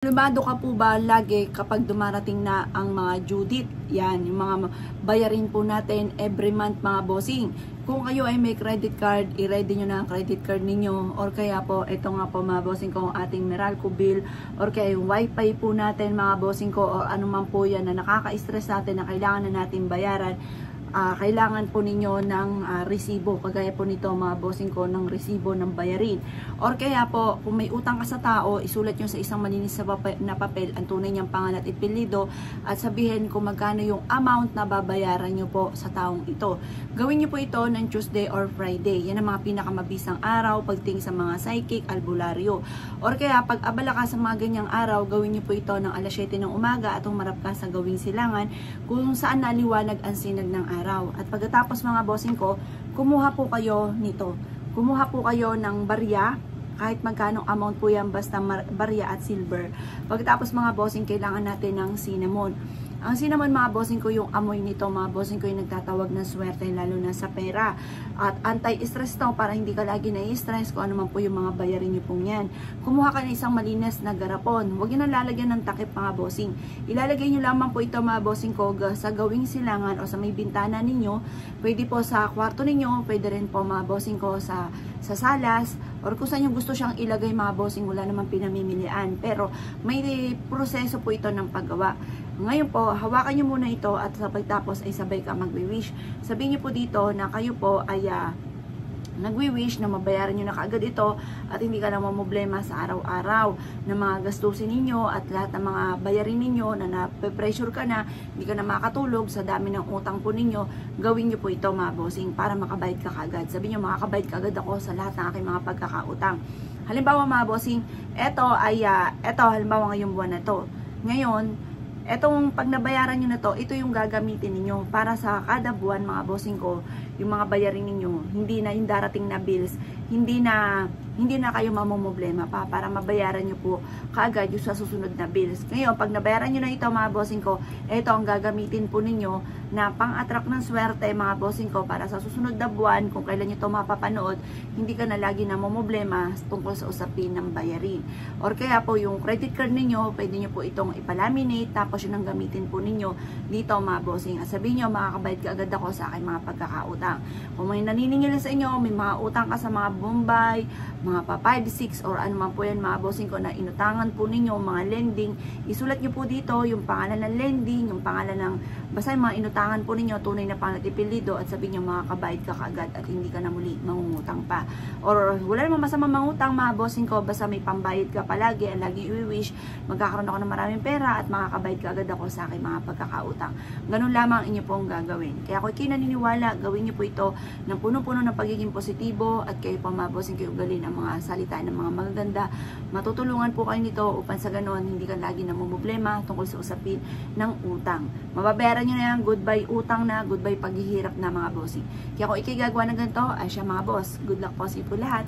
Problemado ka po ba lagi kapag dumarating na ang mga due date? Yan, yung mga bayarin po natin every month mga bossing. Kung kayo ay may credit card, i-ready nyo na ang credit card ninyo. Or kaya po, ito nga po mga bossing ko, ang ating Meralco bill. Or kaya yung wifi po natin mga bossing ko, o ano man po yan na nakaka-stress natin na kailangan na natin bayaran. Kailangan po ninyo ng resibo, kagaya po nito mga bossing ko, ng resibo ng bayarin. Or kaya po, kung may utang ka sa tao, isulat nyo sa isang malinis na papel ang tunay niyang pangalan at apelyido at sabihin kung magkano yung amount na babayaran nyo po sa taong ito. Gawin nyo po ito ng Tuesday or Friday. Yan ang mga pinakamabisang araw pagtingin sa mga psychic, albularyo. Or kaya pag abala ka sa mga ganyang araw, gawin nyo po ito ng alas 7 ng umaga at humarap ka sa gawing silangan kung saan naliwanag ang sinag ng araw. At pagkatapos mga bossing ko, kumuha po kayo nito. Kumuha po kayo ng barya, kahit magkano amount po yan, basta barya at silver. Pagkatapos mga bossing, kailangan natin ng cinnamon. Ang cinnamon mga bossing ko, yung amoy nito mga bossing ko, yung nagtatawag ng swerte lalo na sa pera. At anti-stress to para hindi ka lagi na-stress kung ano man po yung mga bayarin nyo pong yan. Kumuha ka ng isang malinis na garapon. Huwag nyo nang lalagyan ng takip mga bossing. Ilalagay nyo lamang po ito mga bossing ko sa gawing silangan o sa may bintana ninyo. Pwede po sa kwarto ninyo, pwede rin po mga bossing ko sa salas, or kung saan yung gusto siyang ilagay mga bossing, wala namang pinamimilian. Pero may proseso po ito ng paggawa. Ngayon po, hawakan nyo muna ito at sa pagtapos ay sabay ka magwi-wish. Sabihin nyo po dito na kayo po ay nagwi-wish na mabayaran nyo na kaagad ito at hindi ka na mamblema sa araw-araw na mga gastusin ninyo at lahat ng mga bayarin ninyo na nape-pressure ka na, hindi ka na makatulog sa dami ng utang po ninyo. Gawin nyo po ito mga bossing para makabayad ka kaagad. Sabihin nyo, makakabayad ka agad ako sa lahat ng aking mga pagkakautang. Halimbawa mga bossing, ito halimbawa ngayong buwan na to. Ngayon, etong pag nabayaran nyo na to, ito yung gagamitin ninyo para sa kada buwan mga bossing ko, yung mga bayarin ninyo, hindi na yung darating na bills, hindi na kayo mamumblema pa para mabayaran nyo po kaagad yung sa susunod na bills. Ngayon, pag nabayaran nyo na ito mga bossing ko, ito ang gagamitin po ninyo na pang-attract ng swerte mga bossing ko para sa susunod na buwan, kung kailan nyo ito mapapanood, hindi ka na lagi na mamumblema tungkol sa usapin ng bayarin. Or kaya po yung credit card ninyo, pwede nyo po itong ipalaminate, tapos yun ang gamitin po ninyo dito mga bossing. At sabihin nyo, makakabayad ka agad ako sa aking mga pagkakautang. Kung may naniningil sa inyo, may mga utang ka sa mga Bombay, mga pa 5, 6 or ano man po yan mga bossing ko na inutangan po ninyo, mga lending, isulat nyo po dito yung pangalan ng lending, yung pangalan ng basta yung mga inutangan po ninyo, tunay na pangalan at apelyido, at sabihin nyo makakabayad ka kaagad at hindi ka na muli mangungutang pa. Or wala namang masama mangutang mga bossing ko, basta may pambayad ka palagi, ang lagi i-wish, magkakaroon ako ng maraming pera at makakabayad ka agad ako sa aking mga pagkakautang. Ganun lamang inyo pong gagawin. Kaya ako kinaniniwala, gawin nyo po ito ng puno-puno ng pagiging positibo at kayo pa mga bossing kayo ugalin ang mga salita ng mga magaganda. Matutulungan po kayo nito upang sa ganon hindi ka lagi namumblema tungkol sa usapin ng utang. Mababayaran nyo na yan, goodbye utang na, goodbye paghihirap na mga bossing. Kaya kung ikigagawa ng ganito, ay siya mga boss. Good luck po sa po lahat.